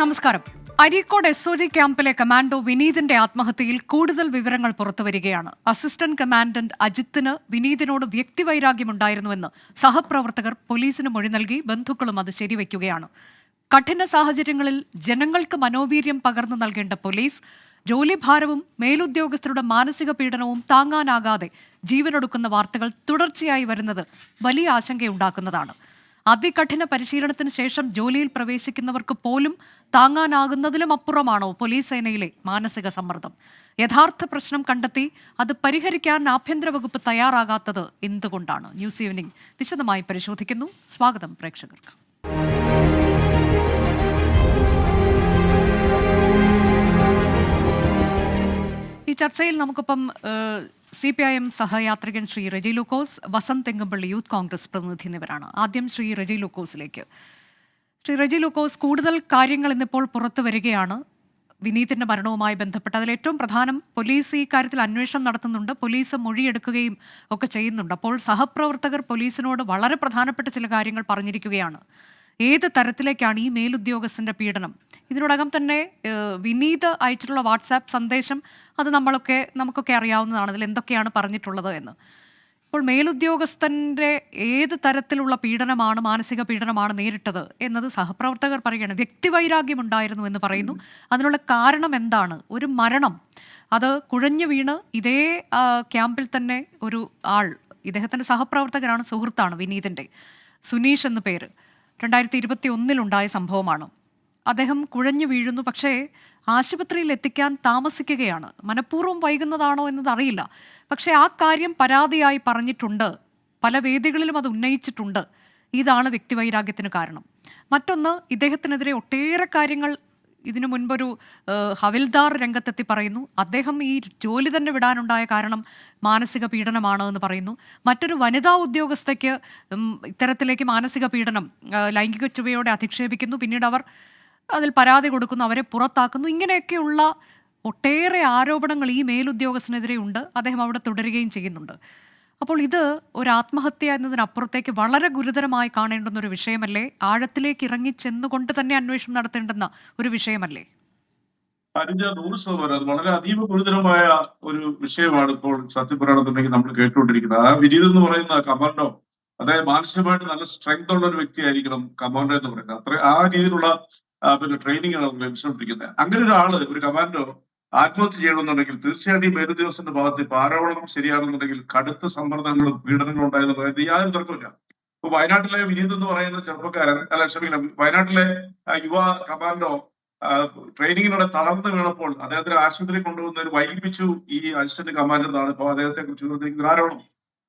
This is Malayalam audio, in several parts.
നമസ്കാരം. അരീക്കോട് SOG ക്യാമ്പിലെ കമാൻഡോ വിനീതിന്റെ ആത്മഹത്യയിൽ കൂടുതൽ വിവരങ്ങൾ പുറത്തുവരികയാണ്. അസിസ്റ്റന്റ് കമാൻഡന്റ് അജിത്തിന് വിനീതിനോട് വ്യക്തിവൈരാഗ്യമുണ്ടായിരുന്നുവെന്ന് സഹപ്രവർത്തകർ പോലീസിന് മൊഴി നൽകി. ബന്ധുക്കളും അത് ശരിവയ്ക്കുകയാണ്. കഠിന സാഹചര്യങ്ങളിൽ ജനങ്ങൾക്ക് മനോവീര്യം പകർന്നു നൽകേണ്ട പോലീസ് ജോലിഭാരവും മേലുദ്യോഗസ്ഥരുടെ മാനസിക പീഡനവും താങ്ങാനാകാതെ ജീവനൊടുക്കുന്ന വാർത്തകൾ തുടർച്ചയായി വരുന്നത് വലിയ ആശങ്കയുണ്ടാക്കുന്നതാണ്. അതികഠിന പരിശീലനത്തിന് ശേഷം ജോലിയിൽ പ്രവേശിക്കുന്നവർക്ക് പോലും താങ്ങാനാകുന്നതിലും അപ്പുറമാണോ പോലീസ് സേനയിലെ മാനസിക സമ്മർദ്ദം? യഥാർത്ഥ പ്രശ്നം കണ്ടെത്തി അത് പരിഹരിക്കാൻ ആഭ്യന്തര വകുപ്പ് തയ്യാറാകാത്തത് എന്തുകൊണ്ടാണ്? ന്യൂസ് ഈവനിംഗ് വിശദമായി പരിശോധിക്കുന്നു. സ്വാഗതം പ്രേക്ഷകർക്ക്. ഈ ചർച്ചയിൽ നമുക്കൊപ്പം CPIM സഹയാത്രികൻ ശ്രീ റെജി ലൂക്കോസ്, വസന്ത് തെങ്ങമ്പള്ളി യൂത്ത് കോൺഗ്രസ് പ്രതിനിധി എന്നിവരാണ്. ആദ്യം ശ്രീ റെജി ലൂക്കോസിലേക്ക്. ശ്രീ റെജി ലൂക്കോസ്, കൂടുതൽ കാര്യങ്ങൾ ഇന്നിപ്പോൾ പുറത്തു വരികയാണ് വിനീതിന്റെ മരണവുമായി ബന്ധപ്പെട്ട്. അതിലേറ്റവും പ്രധാനം, പോലീസ് ഈ കാര്യത്തിൽ അന്വേഷണം നടത്തുന്നുണ്ട്, പോലീസ് മൊഴിയെടുക്കുകയും ഒക്കെ ചെയ്യുന്നുണ്ട്. അപ്പോൾ സഹപ്രവർത്തകർ പോലീസിനോട് വളരെ പ്രധാനപ്പെട്ട ചില കാര്യങ്ങൾ പറഞ്ഞിരിക്കുകയാണ്. ഏത് തരത്തിലേക്കാണ് ഈ മേലുദ്യോഗസ്ഥന്റെ പീഡനം? ഇതിനോടകം തന്നെ വിനീത് അയച്ചിട്ടുള്ള വാട്സാപ്പ് സന്ദേശം അത് നമുക്കൊക്കെ അറിയാവുന്നതാണ്, അതിൽ എന്തൊക്കെയാണ് പറഞ്ഞിട്ടുള്ളത് എന്ന്. ഇപ്പോൾ മേലുദ്യോഗസ്ഥന്റെ ഏത് തരത്തിലുള്ള പീഡനമാണ്, മാനസിക പീഡനമാണ് നേരിട്ടത് എന്നത് സഹപ്രവർത്തകർ പറയുകയാണ്. വ്യക്തിവൈരാഗ്യം ഉണ്ടായിരുന്നു എന്ന് പറയുന്നു. അതിനുള്ള കാരണം എന്താണ്? ഒരു മരണം, അത് കുഴഞ്ഞു വീണ് ഇതേ ക്യാമ്പിൽ തന്നെ ഒരു ആൾ, ഇദ്ദേഹത്തിന്റെ സഹപ്രവർത്തകരാണ്, സുഹൃത്താണ് വിനീതിന്റെ, സുനീഷ് എന്ന പേര്, 2021 സംഭവമാണ്. അദ്ദേഹം കുഴഞ്ഞു വീഴുന്നു, പക്ഷേ ആശുപത്രിയിൽ എത്തിക്കാൻ താമസിക്കുകയാണ്. മനഃപൂർവ്വം വൈകുന്നതാണോ എന്നത് അറിയില്ല. പക്ഷേ ആ കാര്യം പരാതിയായി പറഞ്ഞിട്ടുണ്ട്, പല വേദികളിലും അത് ഉന്നയിച്ചിട്ടുണ്ട്. ഇതാണ് വ്യക്തിവൈരാഗ്യത്തിന് കാരണം. മറ്റൊന്ന്, ഇദ്ദേഹത്തിനെതിരെ ഒട്ടേറെ കാര്യങ്ങൾ ഇതിനു മുൻപൊരു ഹവിൽദാർ രംഗത്തെത്തി പറയുന്നു. അദ്ദേഹം ഈ ജോലി തന്നെ വിടാനുണ്ടായ കാരണം മാനസിക പീഡനമാണ് എന്ന് പറയുന്നു. മറ്റൊരു വനിതാ ഉദ്യോഗസ്ഥയ്ക്ക് ഇത്തരത്തിലേക്ക് മാനസിക പീഡനം, ലൈംഗിക ചുവയോടെ അധിക്ഷേപിക്കുന്നു, പിന്നീട് അവർ അതിൽ പരാതി കൊടുക്കുന്നു, അവരെ പുറത്താക്കുന്നു. ഇങ്ങനെയൊക്കെയുള്ള ഒട്ടേറെ ആരോപണങ്ങൾ ഈ മേലുദ്യോഗസ്ഥനെതിരെ ഉണ്ട്. അദ്ദേഹം അവിടെ തുടരുകയും ചെയ്യുന്നുണ്ട്. അപ്പോൾ ഇത് ഒരു ആത്മഹത്യ എന്നതിനപ്പുറത്തേക്ക് വളരെ ഗുരുതരമായി കാണേണ്ടുന്ന ഒരു വിഷയമല്ലേ? ആഴത്തിലേക്ക് ഇറങ്ങി ചെന്നുകൊണ്ട് തന്നെ അന്വേഷണം നടത്തേണ്ടുന്ന ഒരു വിഷയമല്ലേ? അതിന്റെ 100% അത് വളരെ അതീവ ഗുരുതരമായ ഒരു വിഷയമാണ് ഇപ്പോൾ സത്യം പറയുകയാണെന്നുണ്ടെങ്കിൽ നമ്മൾ കേട്ടുകൊണ്ടിരിക്കുന്നത്. ആ വിനീത് എന്ന് പറയുന്ന കമാൻഡോ, അതായത് മാനസികമായിട്ട് നല്ല സ്ട്രെങ്ത് ഉള്ള ഒരു വ്യക്തിയായിരിക്കണം കമാൻഡോ എന്ന് പറയുന്നത്. അത്ര ആ രീതിയിലുള്ള ട്രെയിനിങ് ആണ് നമ്മൾ ലഭിച്ചുകൊണ്ടിരിക്കുന്നത്. അങ്ങനെ ഒരു കമാൻഡോ ആത്മഹത്യ ചെയ്യണമെന്നുണ്ടെങ്കിൽ തീർച്ചയായിട്ടും മേലുദ്യോഗസ്ഥന്റെ ഭാഗത്ത് ഇപ്പൊ ആരോപണം ശരിയാണെന്നുണ്ടെങ്കിൽ കടുത്ത സമ്മർദ്ദങ്ങളും പീഡനങ്ങളും ഉണ്ടായെന്ന് പറയുന്നത് യാതൊരു തർക്കമില്ല. ഇപ്പൊ വയനാട്ടിലെ വിനീത് എന്ന് പറയുന്ന ചെറുപ്പക്കാരൻ, ക്ഷമിക്കണം, വയനാട്ടിലെ യുവ കമാൻഡോ ട്രെയിനിങ്ങിനിടെ തളർന്നു വീണപ്പോൾ അദ്ദേഹത്തിന് ആശുപത്രി കൊണ്ടുവന്നതിന് വൈകിപ്പിച്ചു ഈ അസിസ്റ്റന്റ് കമാൻഡർ എന്നാണ് ഇപ്പോൾ അദ്ദേഹത്തെ കുറിച്ച് ഉന്നയിക്കുന്ന ആരോപണം.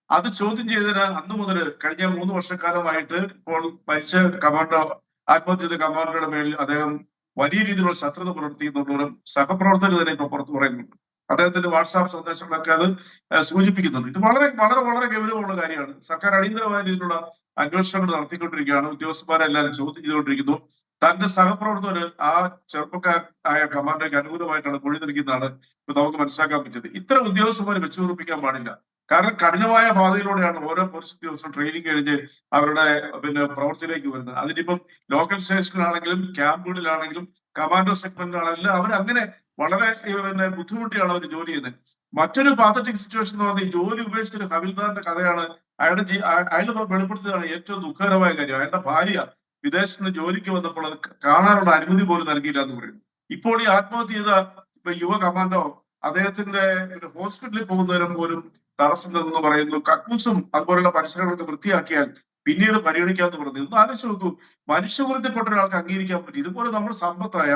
അത് ചോദ്യം ചെയ്തതിന് അന്നു മുതൽ കഴിഞ്ഞ 3 വർഷക്കാലമായിട്ട് ഇപ്പോൾ മരിച്ച കമാൻഡോ, ആത്മഹത്യ ചെയ്ത കമാൻഡറുടെ മേൽ അദ്ദേഹം വലിയ രീതിയിലുള്ള ശത്രുത പുലർത്തിയെന്നുള്ളവരും സഹപ്രവർത്തകർ തന്നെ ഇപ്പൊ പുറത്തു പറയുന്നുണ്ട്. അദ്ദേഹത്തിന്റെ വാട്സാപ്പ് സന്ദേശങ്ങളൊക്കെ അത് സൂചിപ്പിക്കുന്നുണ്ട്. ഇത് വളരെ വളരെ വളരെ ഗൗരവമുള്ള കാര്യമാണ്. സർക്കാർ അടിയന്തരമായ രീതിയിലുള്ള അന്വേഷണങ്ങൾ നടത്തിക്കൊണ്ടിരിക്കുകയാണ്. ഉദ്യോഗസ്ഥന്മാരെല്ലാവരും ചോദ്യം ചെയ്തുകൊണ്ടിരിക്കുന്നു. തന്റെ സഹപ്രവർത്തകർ ആ ചെറുപ്പക്കാരായ കമാൻഡോയ്ക്ക് അനുകൂലമായിട്ടാണ് മൊഴി നൽകുന്നതാണ് ഇപ്പൊ നമുക്ക് മനസ്സിലാക്കാൻ പറ്റിയത്. ഇത്തരം ഉദ്യോഗസ്ഥന്മാരെ വെച്ചുറപ്പിക്കാൻ പാടില്ല. കാരണം കഠിനമായ പാതയിലൂടെയാണ് ഓരോ പോലീസ് ഉദ്യോഗസ്ഥരും ട്രെയിനിങ് കഴിഞ്ഞ് അവരുടെ പ്രവൃത്തിയിലേക്ക് വരുന്നത്. അതിനിപ്പം ലോക്കൽ സ്റ്റേഷനിലാണെങ്കിലും ക്യാമ്പുകളിലാണെങ്കിലും കമാൻഡോ സെഗ്മെന്റിലാണെങ്കിലും അവരങ്ങനെ വളരെ ബുദ്ധിമുട്ടിയാണ് അവർ ജോലി ചെയ്യുന്നത്. മറ്റൊരു പാത്തറ്റിക് സിറ്റുവേഷൻ എന്ന് പറഞ്ഞാൽ ഈ ജോലി ഉപേക്ഷിച്ചൊരു ഹവിൽദാറിന്റെ കഥയാണ്. അയാൾ വെളിപ്പെടുത്തിയതാണ് ഏറ്റവും ദുഃഖകരമായ കാര്യം. അയാളുടെ ഭാര്യ വിദേശത്ത് നിന്ന് ജോലിക്ക് വന്നപ്പോൾ അത് കാണാനുള്ള അനുമതി പോലും നൽകിയില്ല എന്ന് പറയുന്നു. ഇപ്പോൾ ഈ ആത്മഹത്യ ചെയ്ത യുവ കമാൻഡോ അദ്ദേഹത്തിന്റെ ഹോസ്പിറ്റലിൽ പോകുന്നവരും പോലും തടസ്സം എന്ന് പറയുന്നു. കക്കൂസും അതുപോലുള്ള പരിസരങ്ങളൊക്കെ വൃത്തിയാക്കിയാൽ പിന്നീട് പരിഗണിക്കാമെന്ന് പറഞ്ഞു. ഒന്ന് ആലോചിച്ച് നോക്കൂ, മനുഷ്യവൃത്തിപ്പെട്ട ഒരാൾക്ക് അംഗീകരിക്കാൻ പറ്റും. ഇതുപോലെ നമ്മുടെ സമ്പത്തായ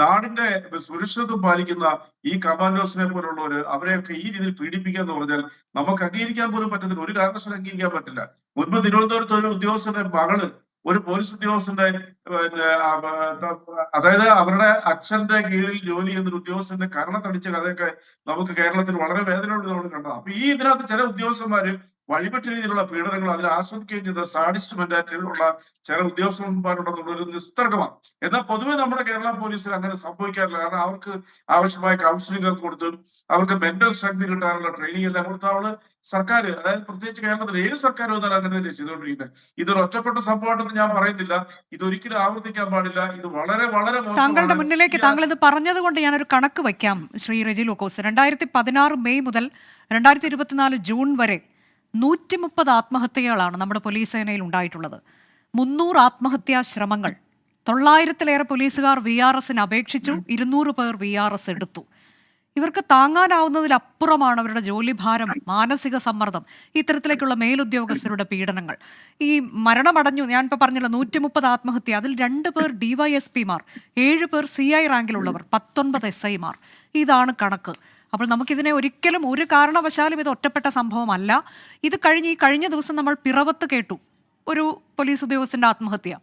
നാടിന്റെ സുരക്ഷിതത്വം പാലിക്കുന്ന ഈ കമാൻഡോസിനെ പോലുള്ളവര് അവരെയൊക്കെ ഈ രീതിയിൽ പീഡിപ്പിക്കുക എന്ന് പറഞ്ഞാൽ നമുക്ക് അംഗീകരിക്കാൻ പോലും പറ്റത്തില്ല. ഒരു കാരണവശാലും അംഗീകരിക്കാൻ പറ്റില്ല. മുൻപ് തിരുവനന്തപുരത്ത് ഒരു ഉദ്യോഗസ്ഥന്റെ മകള് ഒരു പോലീസ് ഉദ്യോഗസ്ഥന്റെ അതായത് അവരുടെ അച്ഛന്റെ കീഴിൽ ജോലി ചെയ്യുന്ന ഒരു ഉദ്യോഗസ്ഥന്റെ കരണത്തടിച്ച കഥയൊക്കെ നമുക്ക് കേരളത്തിൽ വളരെ വേദനയോട് നമ്മൾ കണ്ടതാണ്. അപ്പൊ ഇതിനകത്ത് ചില ഉദ്യോഗസ്ഥന്മാര് വഴിപെട്ട രീതിയിലുള്ള പീഡനങ്ങൾ അതിൽ ആസ്വദിക്കുകയും ചെയ്ത സാഡിസ്റ്റ് മെന്റാലിറ്റിയിലുള്ള ചില ഉദ്യോഗസ്ഥന്മാരുണ്ടെന്നുള്ളൊരു നിസ്തർക്കമാണ്. എന്നാൽ പൊതുവെ നമ്മുടെ കേരള പോലീസിൽ അങ്ങനെ സംഭവിക്കാറില്ല. കാരണം അവർക്ക് ആവശ്യമായ കൗൺസിലിംഗ് കൊടുത്ത് അവർക്ക് മെന്റൽ സ്ട്രെങ്ത് കിട്ടാനുള്ള ട്രെയിനിങ് എല്ലാം കൊടുത്താണ് സർക്കാർ, അതായത് പ്രത്യേകിച്ച് കേരളത്തിൽ ഏത് സർക്കാർ വന്നാലും അങ്ങനെ തന്നെ ചെയ്തുകൊണ്ടിരിക്കുന്നത്. ഇതൊരു ഒറ്റപ്പെട്ട സംഭവമായിട്ടൊന്നും ഞാൻ പറയുന്നില്ല, ഇതൊരിക്കലും ആവർത്തിക്കാൻ പാടില്ല. ഇത് വളരെ വളരെ താങ്കളുടെ മോശമാണ്. മുന്നിലേക്ക് താങ്കൾ ഇത് പറഞ്ഞതുകൊണ്ട് ഞാനൊരു കണക്ക് വയ്ക്കാം ശ്രീ റെജി ലൂക്കോസ്. 2016 മെയ് മുതൽ 2024 ജൂൺ വരെ 130 ആത്മഹത്യകളാണ് നമ്മുടെ പോലീസ് സേനയിൽ ഉണ്ടായിട്ടുള്ളത്. 300 ആത്മഹത്യാ ശ്രമങ്ങൾ. 900-ലേറെ പോലീസുകാർ VRSന് അപേക്ഷിച്ചു. 200 പേർ VRS എടുത്തു. ഇവർക്ക് താങ്ങാനാവുന്നതിലപ്പുറമാണ് അവരുടെ ജോലിഭാരം, മാനസിക സമ്മർദ്ദം, ഇത്തരത്തിലേക്കുള്ള മേലുദ്യോഗസ്ഥരുടെ പീഡനങ്ങൾ. ഈ മരണമടഞ്ഞു, ഞാനിപ്പോൾ പറഞ്ഞല്ലോ 130 ആത്മഹത്യ, അതിൽ 2 പേർ DYSPമാർ, 7 പേർ CI റാങ്കിലുള്ളവർ, 19 SIമാർ. ഇതാണ് കണക്ക്. അപ്പോൾ നമുക്കിതിനെ ഒരിക്കലും ഒരു കാരണവശാലും ഇത് ഒറ്റപ്പെട്ട സംഭവമല്ല. ഇത് കഴിഞ്ഞ ദിവസം നമ്മൾ പിറവത്ത് കേട്ടു ഒരു പോലീസ് ഉദ്യോഗസ്ഥന്റെ ആത്മഹത്യ.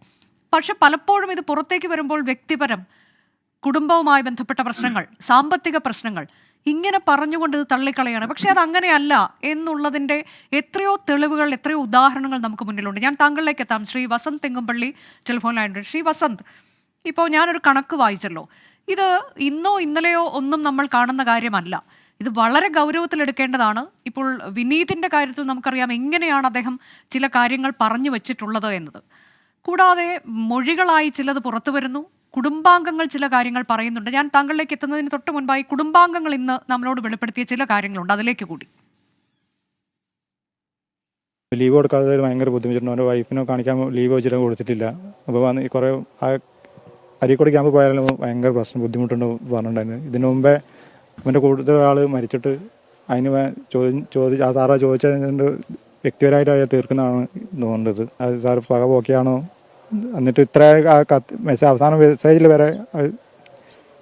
പക്ഷെ പലപ്പോഴും ഇത് പുറത്തേക്ക് വരുമ്പോൾ വ്യക്തിപരം, കുടുംബവുമായി ബന്ധപ്പെട്ട പ്രശ്നങ്ങൾ, സാമ്പത്തിക പ്രശ്നങ്ങൾ, ഇങ്ങനെ പറഞ്ഞുകൊണ്ട് ഇത് തള്ളിക്കളയാണ്. പക്ഷെ അത് അങ്ങനെയല്ല എന്നുള്ളതിൻ്റെ എത്രയോ തെളിവുകൾ, എത്രയോ ഉദാഹരണങ്ങൾ നമുക്ക് മുന്നിലുണ്ട്. ഞാൻ താങ്കളിലേക്ക് എത്താം. ശ്രീ വസന്ത് തെങ്ങുംപള്ളി ടെലിഫോൺ ലൈനുണ്ട്. ശ്രീ വസന്ത്, ഇപ്പോൾ ഞാനൊരു കണക്ക് വായിച്ചല്ലോ. ഇത് ഇന്നോ ഇന്നലെയോ ഒന്നും നമ്മൾ കാണുന്ന കാര്യമല്ല. ഇത് വളരെ ഗൗരവത്തിലെടുക്കേണ്ടതാണ്. ഇപ്പോൾ വിനീതിൻ്റെ കാര്യത്തിൽ നമുക്കറിയാം എങ്ങനെയാണ് അദ്ദേഹം ചില കാര്യങ്ങൾ പറഞ്ഞു വെച്ചിട്ടുള്ളത് എന്നത്. കൂടാതെ മൊഴികളായി ചിലത് പുറത്തു വരുന്നു. കുടുംബാംഗങ്ങൾ ചില കാര്യങ്ങൾ പറയുന്നുണ്ട്. ഞാൻ താങ്കളിലേക്ക് എത്തുന്നതിന് തൊട്ട് മുൻപായി കുടുംബാംഗങ്ങൾ ഇന്ന് നമ്മളോട് വെളിപ്പെടുത്തിയ ചില കാര്യങ്ങളുണ്ട്, അതിലേക്ക് കൂടി. ലീവ് കൊടുക്കാതെ ഭയങ്കര ബുദ്ധിമുട്ടുണ്ട്. അവൻ്റെ വൈഫിനെ കാണിക്കാൻ ലീവ് വെച്ചിട്ട് കൊടുത്തിട്ടില്ല. അപ്പോൾ വന്ന് കുറേ അരീക്കോട് ക്യാമ്പ് പോയാലും ഭയങ്കര പ്രശ്നം ബുദ്ധിമുട്ടുണ്ട് പറഞ്ഞിട്ടുണ്ടായിരുന്നു. ഇതിനു മുമ്പേ അവൻ്റെ കൂടുതൽ ആൾ മരിച്ചിട്ട് അതിന് ആ സാറാ ചോദിച്ചതിൻ്റെ വ്യക്തിപരമായിട്ട് അത് തീർക്കുന്നതാണ് തോന്നുന്നത്. അത് സാർ പക പോക്കിയാണോ? എന്നിട്ട് ഇത്ര അവസാന മെസ്സേജിൽ വരെ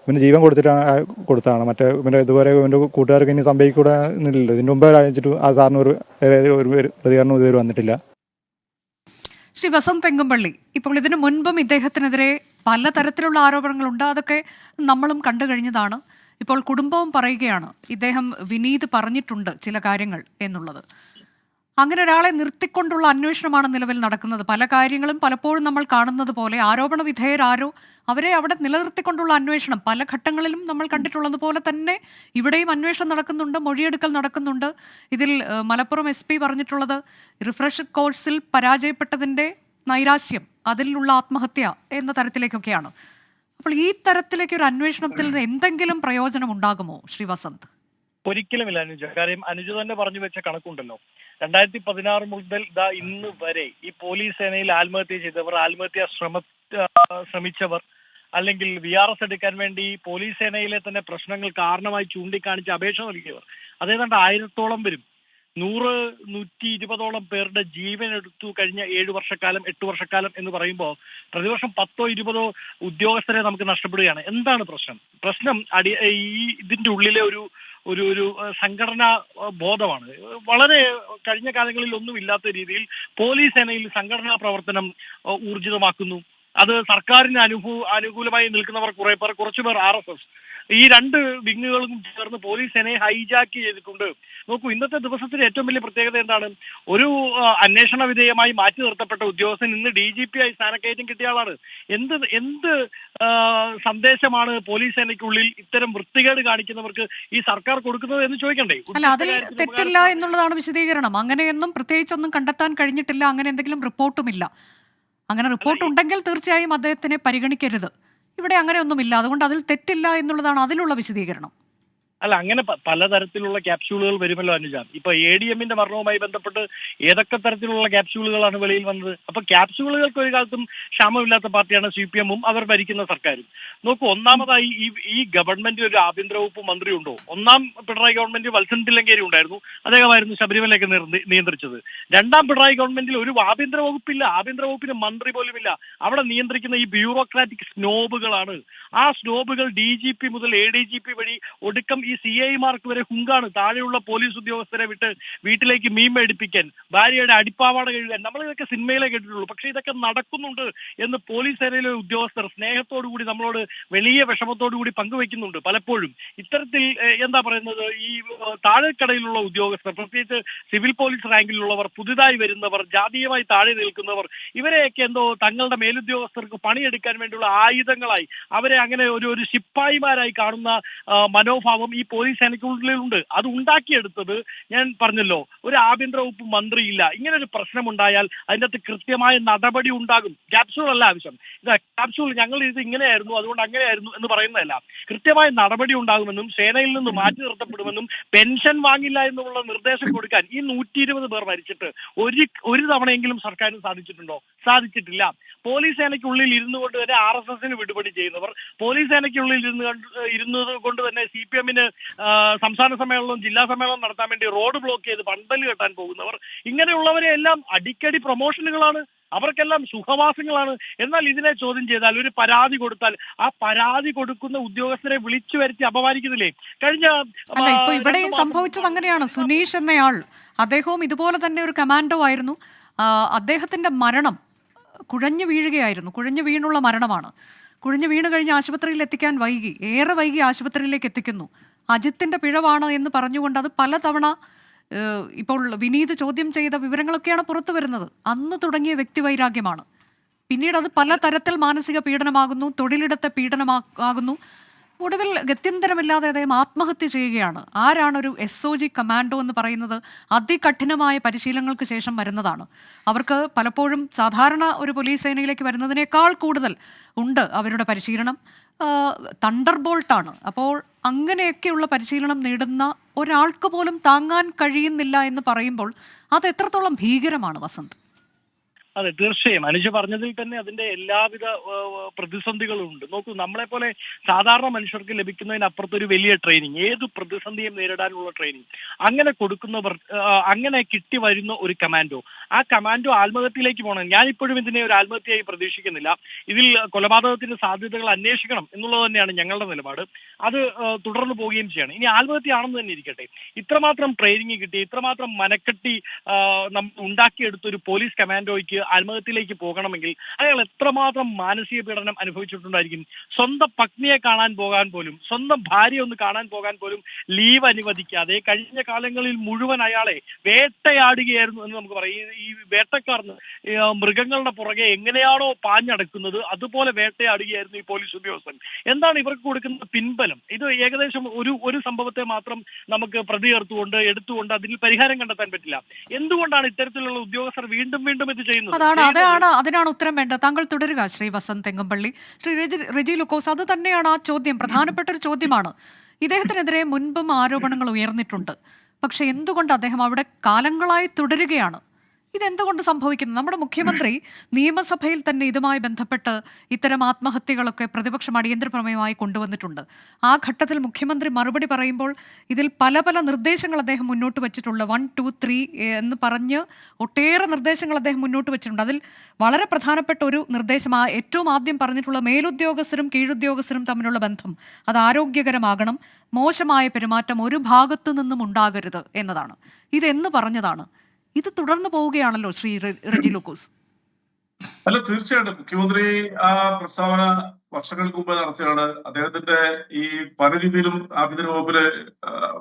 ഇവന് ജീവൻ കൊടുത്താണ്. മറ്റേ ഇവൻ്റെ ഇതുവരെ ഇവൻ്റെ കൂട്ടുകാർക്ക് ഇനി സംഭവിക്കൂടെ എന്നില്ലല്ലോ. ഇതിൻ്റെ മുമ്പേ അയച്ചിട്ട് ആ സാറിന് ഒരു പ്രതികരണം ഇതുവരെ വന്നിട്ടില്ല. ശ്രീ വസന്ത് തെങ്ങുംപള്ളി, ഇപ്പോൾ ഇതിനു മുൻപും ഇദ്ദേഹത്തിനെതിരെ പലതരത്തിലുള്ള ആരോപണങ്ങളുണ്ട്. അതൊക്കെ നമ്മളും കണ്ടു കഴിഞ്ഞതാണ്. ഇപ്പോൾ കുടുംബവും പറയുകയാണ് ഇദ്ദേഹം വിനീത് പറഞ്ഞിട്ടുണ്ട് ചില കാര്യങ്ങൾ എന്നുള്ളത്. അങ്ങനെ ഒരാളെ നിർത്തിക്കൊണ്ടുള്ള അന്വേഷണമാണ് നിലവിൽ നടക്കുന്നത്. പല കാര്യങ്ങളും പലപ്പോഴും നമ്മൾ കാണുന്നത് പോലെ ആരോപണ വിധേയരാരോ അവരെ അവിടെ നിലനിർത്തിക്കൊണ്ടുള്ള അന്വേഷണം പല ഘട്ടങ്ങളിലും നമ്മൾ കണ്ടിട്ടുള്ളത് പോലെ തന്നെ ഇവിടെയും അന്വേഷണം നടക്കുന്നുണ്ട്, മൊഴിയെടുക്കൽ നടക്കുന്നുണ്ട്. ഇതിൽ മലപ്പുറം SP പറഞ്ഞിട്ടുള്ളത് റിഫ്രഷ് കോഴ്സിൽ പരാജയപ്പെട്ടതിൻ്റെ നൈരാശ്യം, അതിലുള്ള ആത്മഹത്യ എന്ന തരത്തിലേക്കൊക്കെയാണ്. അപ്പോൾ ഈ തരത്തിലേക്ക് ഒരു അന്വേഷണത്തിൽ നിന്ന് എന്തെങ്കിലും പ്രയോജനം ഉണ്ടാകുമോ ശ്രീ വസന്ത്? ഒരിക്കലുമില്ല അനുജ. കാര്യം അനുജ തന്നെ പറഞ്ഞു വെച്ച കണക്കുണ്ടല്ലോ. 2016 മുതൽ ഇന്ന് വരെ ഈ പോലീസ് സേനയിൽ ആത്മഹത്യ ചെയ്തവർ, ആത്മഹത്യ ശ്രമിച്ചവർ, അല്ലെങ്കിൽ VRS എടുക്കാൻ വേണ്ടി പോലീസ് സേനയിലെ തന്നെ പ്രശ്നങ്ങൾ കാരണമായി ചൂണ്ടിക്കാണിച്ച് അപേക്ഷ നൽകിയവർ അതേതാണ്ട് 1000-ഓളം വരും. 100-120 പേരുടെ ജീവൻ എടുത്തു കഴിഞ്ഞ 7 വർഷക്കാലം 8 വർഷക്കാലം എന്ന് പറയുമ്പോൾ പ്രതിവർഷം 10-20 ഉദ്യോഗസ്ഥരെ നമുക്ക് നഷ്ടപ്പെടുകയാണ്. എന്താണ് പ്രശ്നം? ഈ ഇതിന്റെ ഉള്ളിലെ ഒരു സംഘടനാ ബോധമാണ്. വളരെ കഴിഞ്ഞ കാലങ്ങളിൽ ഒന്നും ഇല്ലാത്ത രീതിയിൽ പോലീസ് സേനയിൽ സംഘടനാ പ്രവർത്തനം ഊർജിതമാക്കുന്നു. അത് സർക്കാരിന് അനുകൂലമായി നിൽക്കുന്നവർ കുറച്ചുപേർ RSS, ഈ 2 വിങ്ങുകളും ചേർന്ന് പോലീസ് സേനയെ ഹൈജാക്ക് ചെയ്തിട്ടുണ്ട്. നോക്കൂ, ഇന്നത്തെ ദിവസത്തിന്റെ ഏറ്റവും വലിയ പ്രത്യേകത എന്താണ്? ഒരു അന്വേഷണ വിധേയമായി മാറ്റി നിർത്തപ്പെട്ട ഉദ്യോഗസ്ഥൻ ഇന്ന് DGP ആയി സ്ഥാനക്കയറ്റം കിട്ടിയ ആളാണ്. എന്ത് സന്ദേശമാണ് പോലീസ് സേനയ്ക്കുള്ളിൽ ഇത്തരം വൃത്തികേട് കാണിക്കുന്നവർക്ക് ഈ സർക്കാർ കൊടുക്കുന്നത് എന്ന് ചോദിക്കണ്ടേ? അല്ല, അതിൽ തെറ്റില്ല എന്നുള്ളതാണ് വിശദീകരണം. അങ്ങനെയൊന്നും പ്രത്യേകിച്ചൊന്നും കണ്ടെത്താൻ കഴിഞ്ഞിട്ടില്ല, അങ്ങനെ എന്തെങ്കിലും റിപ്പോർട്ടുമില്ല. അങ്ങനെ റിപ്പോർട്ട് ഉണ്ടെങ്കിൽ തീർച്ചയായും അദ്ദേഹത്തിനെ പരിഗണിക്കരുത്. ഇവിടെ അങ്ങനെയൊന്നുമില്ല, അതുകൊണ്ട് അതിൽ തെറ്റില്ല എന്നുള്ളതാണ് അതിലുള്ള വിശദീകരണം. അല്ല, അങ്ങനെ പലതരത്തിലുള്ള ക്യാപ്സ്യൂളുകൾ വരുമല്ലോ അനുജ. ഇപ്പൊ ADMന്റെ മരണവുമായി ബന്ധപ്പെട്ട് ഏതൊക്കെ തരത്തിലുള്ള ക്യാപ്സ്യൂളുകളാണ് വെളിയിൽ വന്നത്? അപ്പൊ ക്യാപ്സ്യൂളുകൾക്ക് ഒരു കാലത്തും ക്ഷാമമില്ലാത്ത പാർട്ടിയാണ് CPM-ഉം അവർ ഭരിക്കുന്ന സർക്കാരും. നോക്കൂ, ഒന്നാമതായി ഈ ഗവൺമെന്റിൽ ഒരു ആഭ്യന്തര വകുപ്പ് മന്ത്രി ഉണ്ടോ? ഒന്നാം പിണറായി ഗവൺമെന്റ് വത്സൻ തില്ലങ്കേരി ഉണ്ടായിരുന്നു, അദ്ദേഹമായിരുന്നു ശബരിമലയൊക്കെ നിയന്ത്രിച്ചത്. രണ്ടാം പിണറായി ഗവൺമെന്റിൽ ഒരു ആഭ്യന്തര വകുപ്പില്ല, ആഭ്യന്തര വകുപ്പിന് മന്ത്രി പോലുമില്ല. അവിടെ നിയന്ത്രിക്കുന്ന ഈ ബ്യൂറോക്രാറ്റിക് സ്നോബുകളാണ്. ആ സ്നോബുകൾ DGP മുതൽ ADGP വഴി ഒടുക്കം ഈ ഈ CI മാർക്ക് വരെ ഹുങ്കാണ് താഴെയുള്ള പോലീസ് ഉദ്യോഗസ്ഥരെ വിട്ട് വീട്ടിലേക്ക് മീൻ മേടിപ്പിക്കാൻ, ഭാര്യയുടെ അടിപ്പാവാട കഴുകാൻ. നമ്മൾ ഇതൊക്കെ സിനിമയിലേ കേട്ടിട്ടുള്ളൂ. പക്ഷെ ഇതൊക്കെ നടക്കുന്നുണ്ട് എന്ന് പോലീസ് സേനയിലെ ഉദ്യോഗസ്ഥർ സ്നേഹത്തോടു കൂടി നമ്മളോട് വലിയ വിഷമത്തോടു കൂടി പങ്കുവെക്കുന്നുണ്ട്. പലപ്പോഴും ഇത്തരത്തിൽ എന്താ പറയുന്നത്, ഈ താഴെക്കടയിലുള്ള ഉദ്യോഗസ്ഥർ, പ്രത്യേകിച്ച് സിവിൽ പോലീസ് റാങ്കിലുള്ളവർ, പുതുതായി വരുന്നവർ, ജാതീയമായി താഴെ നിൽക്കുന്നവർ, ഇവരെയൊക്കെ എന്തോ തങ്ങളുടെ മേലുദ്യോഗസ്ഥർക്ക് പണിയെടുക്കാൻ വേണ്ടിയുള്ള ആയുധങ്ങളായി, അവരെ അങ്ങനെ ഒരു ശിപ്പായിമാരായി കാണുന്ന മനോഭാവം ഈ പോലീസ് സേനയ്ക്കുള്ളിലുണ്ട്. അത് ഉണ്ടാക്കിയെടുത്തത് ഞാൻ പറഞ്ഞല്ലോ, ഒരു ആഭ്യന്തര വകുപ്പ് മന്ത്രിയില്ല. ഇങ്ങനെ ഒരു പ്രശ്നം ഉണ്ടായാൽ അതിൻ്റെ അകത്ത് കൃത്യമായ നടപടി ഉണ്ടാകും. ക്യാപ്സ്യൂൾ അല്ല ആവശ്യം. ക്യാപ്സ്യൂൾ ഞങ്ങൾ ഇത് ഇങ്ങനെയായിരുന്നു അതുകൊണ്ട് അങ്ങനെയായിരുന്നു എന്ന് പറയുന്നതല്ല. കൃത്യമായ നടപടി ഉണ്ടാകുമെന്നും സേനയിൽ നിന്ന് മാറ്റി നിർത്തപ്പെടുമെന്നും പെൻഷൻ വാങ്ങില്ല എന്നുള്ള നിർദ്ദേശം കൊടുക്കാൻ ഈ 120 പേർ മരിച്ചിട്ട് ഒരു തവണയെങ്കിലും സർക്കാരിന് സാധിച്ചിട്ടുണ്ടോ? സാധിച്ചിട്ടില്ല. പോലീസ് സേനയ്ക്കുള്ളിൽ ഇരുന്നു കൊണ്ട് തന്നെ RSSന് വിടുപടി ചെയ്യുന്നവർ, പോലീസ് സേനയ്ക്കുള്ളിൽ ഇരുന്നത് കൊണ്ട് തന്നെ CPM-ന് സംസ്ഥാന സമ്മേളനവും ജില്ലാ സമ്മേളനം നടത്താൻ വേണ്ടി റോഡ് ബ്ലോക്ക് ചെയ്ത് പന്തല് കെട്ടാൻ പോകുന്നവർ, ഇങ്ങനെയുള്ളവരെ എല്ലാം അടിക്കടി പ്രൊമോഷനുകളാണ്, അവർക്കെല്ലാം സുഖവാസങ്ങളാണ്. എന്നാൽ ഇതിനെ ചോദ്യം ചെയ്താൽ, ഒരു പരാതി കൊടുത്താൽ ആ പരാതി കൊടുക്കുന്ന ഉദ്യോഗസ്ഥരെ വിളിച്ചു വരുത്തി അപമാനിക്കുന്നില്ലേ? കഴിഞ്ഞ അല്ല, ഇപ്പൊ ഇവിടെയും സംഭവിച്ചത് അങ്ങനെയാണ്. സുനീഷ് എന്നയാൾ, അദ്ദേഹവും ഇതുപോലെ തന്നെ ഒരു കമാൻഡോ ആയിരുന്നു. അദ്ദേഹത്തിന്റെ മരണം കുഴഞ്ഞു വീഴുകയായിരുന്നു. കുഴഞ്ഞു വീണുള്ള മരണമാണ്. കുഴഞ്ഞു വീണ് കഴിഞ്ഞ് ആശുപത്രിയിൽ എത്തിക്കാൻ ഏറെ വൈകി ആശുപത്രിയിലേക്ക് എത്തിക്കുന്നു. അജിത്തിന്റെ പിഴവാണ് എന്ന് പറഞ്ഞുകൊണ്ട് അത് പലതവണ ഇപ്പോൾ വിനീത് ചോദ്യം ചെയ്ത വിവരങ്ങളൊക്കെയാണ് പുറത്തു വരുന്നത്. അന്ന് തുടങ്ങിയ വ്യക്തിവൈരാഗ്യമാണ്. പിന്നീട് അത് പലതരത്തിൽ മാനസിക പീഡനമാകുന്നു, തൊഴിലിടത്തെ പീഡനമാകുന്നു. ഒടുവിൽ ഗത്യന്തരമില്ലാതെ അദ്ദേഹം ആത്മഹത്യ ചെയ്യുകയാണ്. ആരാണ് ഒരു SOG കമാൻഡോ എന്ന് പറയുന്നത്? അതികഠിനമായ പരിശീലനങ്ങൾക്ക് ശേഷം വരുന്നതാണ്. അവർക്ക് പലപ്പോഴും സാധാരണ ഒരു പോലീസ് സേനയിലേക്ക് വരുന്നതിനേക്കാൾ കൂടുതൽ ഉണ്ട് അവരുടെ പരിശീലനം. തണ്ടർ ബോൾട്ടാണ്. അപ്പോൾ അങ്ങനെയൊക്കെയുള്ള പരിശീലനം നേടുന്ന ഒരാൾക്ക് പോലും താങ്ങാൻ കഴിയുന്നില്ല എന്ന് പറയുമ്പോൾ അത് എത്രത്തോളം ഭീകരമാണ് വസന്ത്? അതെ, തീർച്ചയായും അനുജ പറഞ്ഞതിൽ തന്നെ അതിന്റെ എല്ലാവിധ പ്രതിസന്ധികളും ഉണ്ട്. നോക്കൂ, നമ്മളെ പോലെ സാധാരണ മനുഷ്യർക്ക് ലഭിക്കുന്നതിനപ്പുറത്തൊരു വലിയ ട്രെയിനിങ്, ഏത് പ്രതിസന്ധിയും നേരിടാനുള്ള ട്രെയിനിങ് അങ്ങനെ കൊടുക്കുന്നവർ, അങ്ങനെ കിട്ടി വരുന്ന ഒരു കമാൻഡോ, ആ കമാൻഡോ ആത്മഹത്യയിലേക്ക് പോകണം. ഞാനിപ്പോഴും ഇതിനെ ഒരു ആത്മഹത്യയായി പ്രതീക്ഷിക്കുന്നില്ല. ഇതിൽ കൊലപാതകത്തിന്റെ സാധ്യതകൾ അന്വേഷിക്കണം എന്നുള്ളത് തന്നെയാണ് ഞങ്ങളുടെ നിലപാട്. അത് തുടർന്ന് പോവുകയും ചെയ്യണം. ഇനി ആത്മഹത്യയാണെന്ന് തന്നെ ഇരിക്കട്ടെ, ഇത്രമാത്രം ട്രെയിനിങ് കിട്ടി, ഇത്രമാത്രം മനക്കെട്ടി നമ്മൾ ഉണ്ടാക്കിയെടുത്ത ഒരു പോലീസ് കമാൻഡോയ്ക്ക് ആത്മഹത്യയിലേക്ക് പോകണമെങ്കിൽ അയാൾ എത്രമാത്രം മാനസിക പീഡനം അനുഭവിച്ചിട്ടുണ്ടായിരിക്കും. സ്വന്തം പത്നിയെ കാണാൻ പോകാൻ പോലും, സ്വന്തം ഭാര്യ ഒന്ന് കാണാൻ പോകാൻ പോലും ലീവ് അനുവദിക്കാതെ കഴിഞ്ഞ കാലങ്ങളിൽ മുഴുവൻ അയാളെ വേട്ടയാടുകയായിരുന്നു എന്ന് നമുക്ക് പറയാം. ഈ വേട്ടക്കാർ മൃഗങ്ങളുടെ പുറകെ എങ്ങനെയാണോ പാഞ്ഞടക്കുന്നത് അതുപോലെ വേട്ടയാടുകയായിരുന്നു ഈ പോലീസ് ഉദ്യോഗസ്ഥൻ. എന്താണ് ഇവർക്ക് കൊടുക്കുന്ന പിൻബലം? ഇത് ഏകദേശം ഒരു സംഭവത്തെ മാത്രം നമുക്ക് പ്രതി എടുത്തുകൊണ്ട് അതിൽ പരിഹാരം കണ്ടെത്താൻ പറ്റില്ല. എന്തുകൊണ്ടാണ് ഇത്തരത്തിലുള്ള ഉദ്യോഗസ്ഥർ വീണ്ടും വീണ്ടും ഇത് ചെയ്യുന്നത്? അതിനാണ് ഉത്തരം വേണ്ടത്. താങ്കൾ തുടരുക ശ്രീ വസന്ത് തെങ്ങമ്പള്ളി. ശ്രീ റെജി ലൂക്കോസ്, അത് തന്നെയാണ് ആ ചോദ്യം, പ്രധാനപ്പെട്ട ഒരു ചോദ്യമാണ്. ഇദ്ദേഹത്തിനെതിരെ മുൻപും ആരോപണങ്ങൾ ഉയർന്നിട്ടുണ്ട്. പക്ഷെ എന്തുകൊണ്ട് അദ്ദേഹം അവിടെ കാലങ്ങളായി തുടരുകയാണ്? ഇതെന്തുകൊണ്ട് സംഭവിക്കുന്നു? നമ്മുടെ മുഖ്യമന്ത്രി നിയമസഭയിൽ തന്നെ ഇതുമായി ബന്ധപ്പെട്ട് ഇത്തരം ആത്മഹത്യകളൊക്കെ പ്രതിപക്ഷം അടിയന്തര പ്രമേയമായി കൊണ്ടുവന്നിട്ടുണ്ട്. ആ ഘട്ടത്തിൽ മുഖ്യമന്ത്രി മറുപടി പറയുമ്പോൾ ഇതിൽ പല നിർദ്ദേശങ്ങൾ അദ്ദേഹം മുന്നോട്ട് വെച്ചിട്ടുള്ള 1, 2, 3 എന്ന് പറഞ്ഞ് ഒട്ടേറെ നിർദ്ദേശങ്ങൾ അദ്ദേഹം മുന്നോട്ട് വെച്ചിട്ടുണ്ട്. അതിൽ വളരെ പ്രധാനപ്പെട്ട ഒരു നിർദ്ദേശം, ഏറ്റവും ആദ്യം പറഞ്ഞിട്ടുള്ള മേലുദ്യോഗസ്ഥരും കീഴുദ്യോഗസ്ഥരും തമ്മിലുള്ള ബന്ധം അത് ആരോഗ്യകരമാകണം, മോശമായ പെരുമാറ്റം ഒരു ഭാഗത്തു നിന്നും ഉണ്ടാകരുത് എന്നതാണ്. ഇതെന്ന് പറഞ്ഞതാണ്. ഇത് തുടർന്ന് പോവുകയാണല്ലോ ശ്രീ റെജി ലൂക്കോസ്. അല്ല, തീർച്ചയായിട്ടും മുഖ്യമന്ത്രി ആ പ്രസ്താവന വർഷങ്ങൾക്ക് മുമ്പ് നടത്തിയാണ്. അദ്ദേഹത്തിന്റെ ഈ പല രീതിയിലും ആഭ്യന്തര വകുപ്പിലെ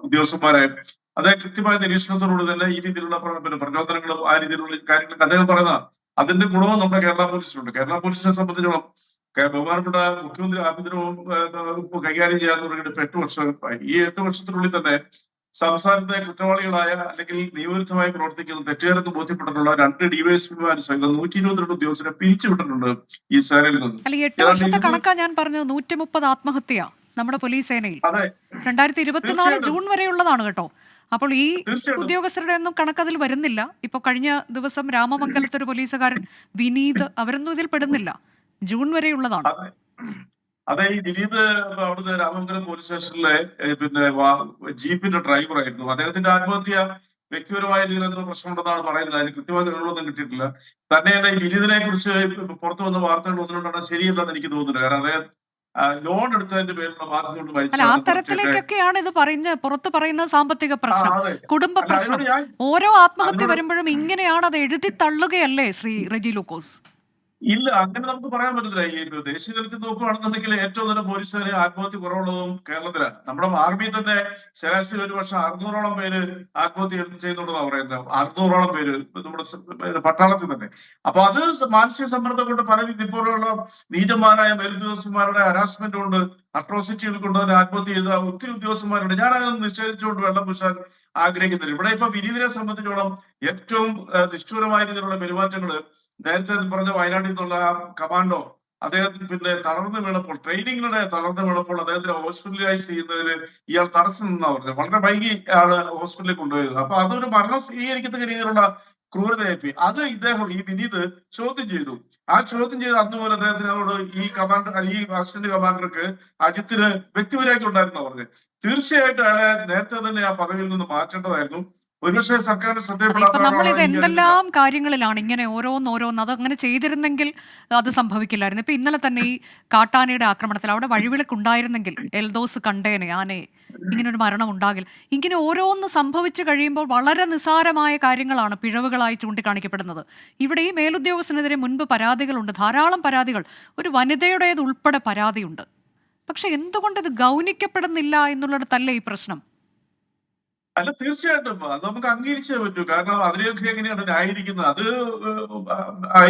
ഉദ്യോഗസ്ഥന്മാരെ അദ്ദേഹം കൃത്യമായ നിരീക്ഷണത്തോടുകൂടി തന്നെ ഈ രീതിയിലുള്ള പ്രചോദനങ്ങളും ആ രീതിയിലുള്ള കാര്യങ്ങളൊക്കെ അദ്ദേഹം പറയുന്ന അതിന്റെ ഗുണവും നമ്മുടെ കേരള പോലീസിനുണ്ട്. കേരള പോലീസിനെ സംബന്ധിച്ചിടത്തോളം ബഹുമാനപ്പെട്ട മുഖ്യമന്ത്രി ആഭ്യന്തര വകുപ്പ് കൈകാര്യം ചെയ്യാൻ തുടങ്ങിയിട്ട് 8 വർഷമായി. ഈ 8 വർഷത്തിനുള്ളിൽ തന്നെ സംസ്ഥാനത്തെ കുറ്റവാളികളായ അല്ലെങ്കിൽ നിയമവിരുദ്ധമായി പ്രവർത്തിക്കുന്ന തെറ്റുകാരെന്ന് ബോധ്യപ്പെട്ടിട്ടുള്ള 2 DYSPമാർ സഹിതം 122 ഉദ്യോഗസ്ഥരെ പിരിച്ചുവിട്ടിട്ടുണ്ട് ഈ സേനയിൽ നിന്ന്. അല്ല, 8 വർഷത്തെ കണക്കാ ഞാൻ പറഞ്ഞത്. 130 ആത്മഹത്യ നമ്മുടെ പോലീസ് സേനയിൽ 2024 ജൂൺ വരെയുള്ളതാണ് കേട്ടോ. അപ്പോൾ ഈ ഉദ്യോഗസ്ഥരുടെ ഒന്നും കണക്കതിൽ വരുന്നില്ല. ഇപ്പൊ കഴിഞ്ഞ ദിവസം രാമമംഗലത്തെ ഒരു പോലീസുകാരൻ വിനീത്, അവരൊന്നും ഇതിൽ പെടുന്നില്ല. ജൂൺ വരെയുള്ളതാണ്. അതെ, ഈ വിനീത് അവിടുത്തെ രാമമംഗലം പോലീസ് സ്റ്റേഷനിലെ ജീപ്പിന്റെ ഡ്രൈവറായിരുന്നു. അദ്ദേഹത്തിന്റെ ആത്മഹത്യ വ്യക്തിപരമായ രീതിയിൽ എന്തോ പ്രശ്നമുണ്ടെന്നാണ് പറയുന്നത്. അതിന് കൃത്യമായ വിവരങ്ങളൊന്നും കിട്ടിയിട്ടില്ല. തന്നെയല്ല, ഈ വിനീതിനെ കുറിച്ച് പുറത്തു വന്ന വാർത്തകൾ ഒന്നുകൊണ്ടാണ് ശരിയല്ലെന്ന് എനിക്ക് തോന്നുന്നത്. കാരണം അദ്ദേഹം ലോൺ എടുത്തതിന്റെ പേരിലുള്ള ബാധ്യത കൊണ്ട് അല്ല, ആ മരിച്ചതാണ് തരത്തിലേക്കൊക്കെയാണ് ഇത് പുറത്ത് പറയുന്ന സാമ്പത്തിക പ്രശ്നം, അതെ. കുടുംബ അല്ല, പ്രശ്നം. അതിനോട് ഞാൻ ഓരോ ആത്മഹത്യ അതിനോട് വരുമ്പോഴും ഇങ്ങനെയാണ് അത് എഴുതി തള്ളുകയല്ലേ ശ്രീ റെജി ലൂക്കോസ്? ഇല്ല, അങ്ങനെ നമുക്ക് പറയാൻ പറ്റത്തില്ല. ഈ ദേശീയ തലത്തിൽ നോക്കുകയാണെന്നുണ്ടെങ്കിൽ ഏറ്റവും നല്ല പോലീസുകാരെ ആത്മഹത്യ കുറവുള്ളതും കേരളത്തിലാണ്. നമ്മുടെ ആർമി തന്നെ ശരാശരി ഒരു വർഷം 600ഓളം പേര് ആത്മഹത്യ ചെയ്യുന്നുണ്ടെന്നാണ് പറയുന്നത്. 600ഓളം പേര് നമ്മുടെ പട്ടാളത്തിൽ തന്നെ. അപ്പൊ അത് മാനസിക സമ്മർദ്ദം കൊണ്ട് പല ഇതുപോലുള്ള നീചന്മാരായ മേലുദ്യോഗസ്ഥന്മാരുടെ ഹരാസ്മെന്റ് കൊണ്ട്, അട്രോസിറ്റികൾ കൊണ്ട് തന്നെ ആത്മഹത്യ ചെയ്ത ഒത്തിരി ഉദ്യോഗസ്ഥന്മാരുണ്ട്. ഞാൻ അതൊന്നും നിഷേധിച്ചുകൊണ്ട് വെള്ളം പൂശാൻ ആഗ്രഹിക്കുന്നില്ല. ഇവിടെ ഇപ്പൊ വിനീതിനെ സംബന്ധിച്ചോളം ഏറ്റവും നിഷ്ഠൂരമായ രീതിയിലുള്ള പെരുമാറ്റങ്ങൾ നേരത്തെ പറഞ്ഞ വയനാട്ടിൽ നിന്നുള്ള കമാൻഡോ അദ്ദേഹത്തിന് പിന്നെ തളർന്നു വീണപ്പോൾ, ട്രെയിനിങ്ങിനിടെ തളർന്നു വീണപ്പോൾ അദ്ദേഹത്തിന് ഹോസ്പിറ്റലൈസ് ചെയ്യുന്നതിന് ഇയാൾ തടസ്സം നിന്നാ പറഞ്ഞത്. വളരെ വൈകി ആള് ഹോസ്പിറ്റലിൽ കൊണ്ടുപോയത്. അപ്പൊ അതൊരു മരണം സ്വീകരിക്കുന്ന രീതിയിലുള്ള ക്രൂരതയായി. അത് ഇദ്ദേഹം ഈ വിനീത് ചോദ്യം ചെയ്തു. ആ ചോദ്യം ചെയ്ത് അന്ന് പോലെ അദ്ദേഹത്തിനോട് ഈ അസിസ്റ്റന്റ് കമാൻഡർക്ക് അജിത്തിന് വ്യക്തിപരമായിട്ട് ഉണ്ടായിരുന്നു പറഞ്ഞത്. തീർച്ചയായിട്ടും അയാളെ നേരത്തെ തന്നെ ആ പദവിയിൽ നിന്ന് മാറ്റേണ്ടതായിരുന്നു. ഒരുപക്ഷെ സർക്കാരിന് ഇപ്പൊ നമ്മൾ ഇത് ശ്രദ്ധയപ്പെടാത്തതാണോ? എന്തെല്ലാം കാര്യങ്ങളിലാണ് ഇങ്ങനെ ഓരോന്നോരോന്ന്, അതങ്ങനെ ചെയ്തിരുന്നെങ്കിൽ അത് സംഭവിക്കില്ലായിരുന്നു. ഇപ്പൊ ഇന്നലെ തന്നെ ഈ കാട്ടാനയുടെ ആക്രമണത്തിൽ അവിടെ വഴിവിളക്കുണ്ടായിരുന്നെങ്കിൽ എൽദോസ് കണ്ടേനെ ആനയെ, ഇങ്ങനൊരു മരണം ഉണ്ടാകില്ല. ഇങ്ങനെ ഓരോന്ന് സംഭവിച്ചു കഴിയുമ്പോൾ വളരെ നിസ്സാരമായ കാര്യങ്ങളാണ് പിഴവുകളായി ചൂണ്ടിക്കാണിക്കപ്പെടുന്നത്. ഇവിടെ ഈ മേലുദ്യോഗസ്ഥനെതിരെ മുൻപ് പരാതികളുണ്ട്, ധാരാളം പരാതികൾ, ഒരു വനിതയുടേത് ഉൾപ്പെടെ പരാതിയുണ്ട്. പക്ഷെ എന്തുകൊണ്ട് ഇത് ഗൗനിക്കപ്പെടുന്നില്ല എന്നുള്ളിടത്തല്ലേ ഈ പ്രശ്നം? അല്ല, തീർച്ചയായിട്ടും അത് നമുക്ക് അംഗീകരിച്ചേ പറ്റൂ. കാരണം അതിനെയൊക്കെ എങ്ങനെയാണ് ന്യായീകരിക്കുന്നത്? അത്